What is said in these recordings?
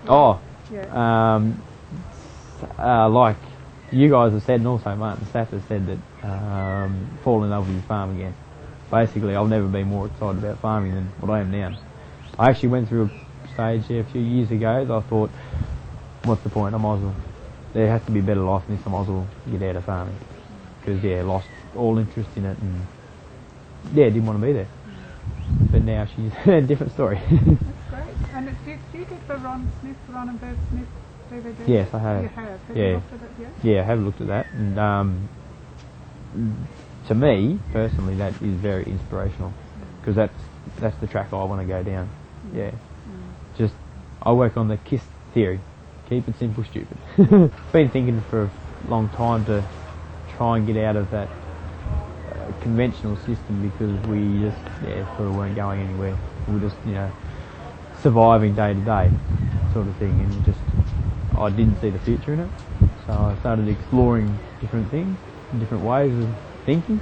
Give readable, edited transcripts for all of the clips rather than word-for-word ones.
Oh, Yeah. like you guys have said, and also Martin Staff has said that fall in love with your farm again. Basically, I've never been more excited about farming than what I am now. I actually went through a stage there a few years ago that I thought, what's the point? I might as well. There has to be a better life than this. I might as well get out of farming. Because, yeah, lost all interest in it and, yeah, didn't want to be there. But now she's a different story. That's great. And do you get the Ron and Bev Smith DVD? Yes, I have. You have? Have Yeah. you looked at it yet? Yeah, I have looked at that. And to me, personally, that is very inspirational. Because that's the track I want to go down. Yeah. Just, I work on the KISS theory. Keep it simple, stupid. Been thinking for a long time to try and get out of that conventional system because we just, sort of weren't going anywhere. We were just, surviving day to day sort of thing, and just, I didn't see the future in it. So I started exploring different things, different ways of thinking.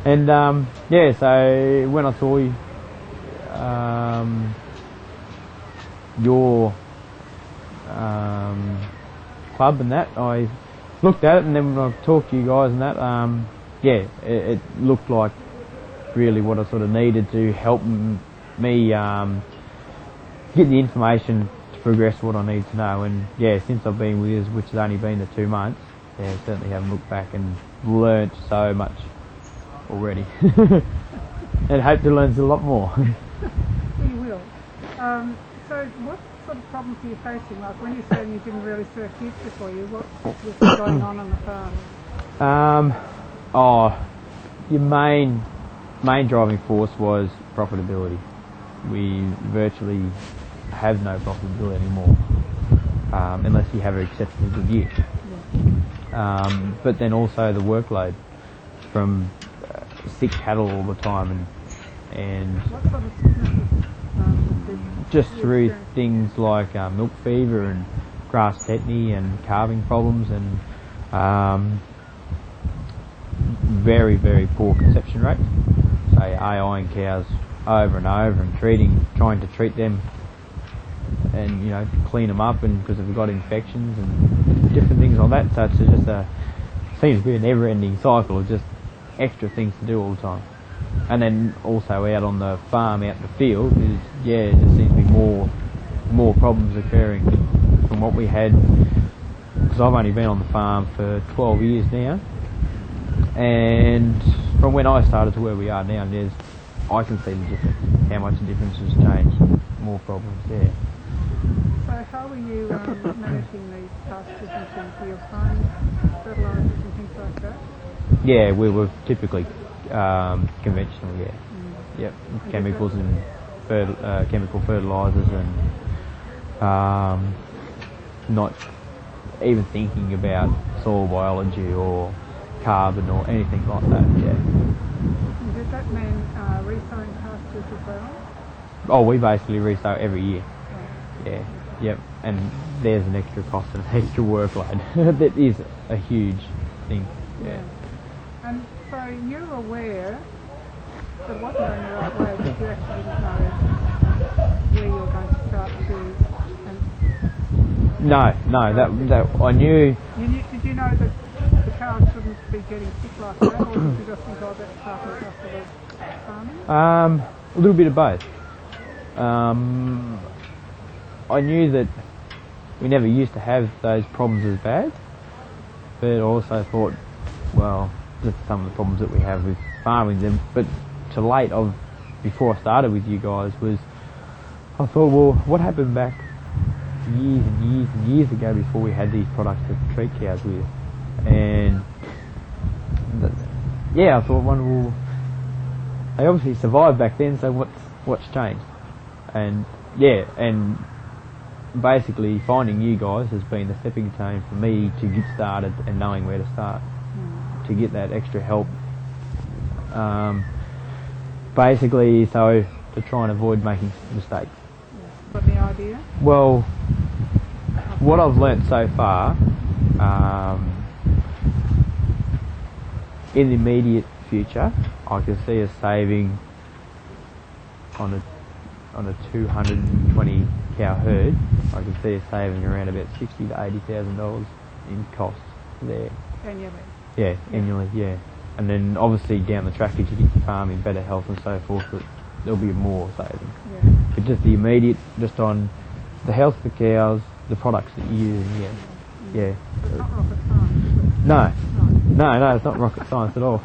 And, so when I saw your club and that, I looked at it, and then when I talked to you guys and that, it looked like really what I sort of needed to help me get the information to progress what I need to know. And since I've been with you, which has only been the 2 months, certainly haven't looked back and learnt so much already. And hope to learn a lot more. You will. So what sort of problems are you facing? Like when you said you didn't really see a future for you, what was going on the farm? Your main driving force was profitability. We virtually have no profitability anymore, unless you have an exceptionally good year. Yeah. But then also the workload from sick cattle all the time, and What sort of sicknesses just through things like milk fever and grass tetany and calving problems and very, very poor conception rate. Say AI-ing cows over and over and trying to treat them and clean them up, and because they've got infections and different things like that. So it's just seems to be a never-ending cycle of just extra things to do all the time. And then also out on the farm, out in the field, there seems to be more problems occurring from what we had. Because I've only been on the farm for 12 years now, and from when I started to where we are now, I can see the difference, how much the difference has changed. More problems there. So how are you managing these pastures and things? Are you applying fertilisers and things like that? Yeah, we were typically conventional, Yep, chemicals and chemical fertilisers, and not even thinking about soil biology or carbon or anything like that, And does that mean resowing pastures as well? Oh, we basically resow every year. Oh. Yep, and there's an extra cost and an extra workload. That is a huge thing, And so you're aware that it wasn't going the right way, but you actually didn't know where you were going to start to. No, that I knew. Did you know that the cows shouldn't be getting sick like that, or did you just think, oh, that's part and parcel of farming? A little bit of both. I knew that we never used to have those problems as bad, but I also thought, well, just some of the problems that we have with farming them. But to late, before I started with you guys, was I thought, well, what happened back years and years and years ago before we had these products to treat cows with? And I thought, well, they obviously survived back then, so what's changed? And basically finding you guys has been the stepping stone for me to get started and knowing where to start, to get that extra help. Basically, so to try and avoid making mistakes. Got the idea? Well, what I've learnt so far, in the immediate future, I can see us saving on on a 220 cow herd, I could see us saving around about $60,000 to $80,000 in costs there. Annually? Yeah, annually, yeah. And then obviously down the track, as you get your farming, better health and so forth, that there'll be more saving. Yeah. But just the immediate, just on the health of the cows, the products that you're using, yeah. Yeah. It's not rocket science, is it? No, it's not rocket science at all.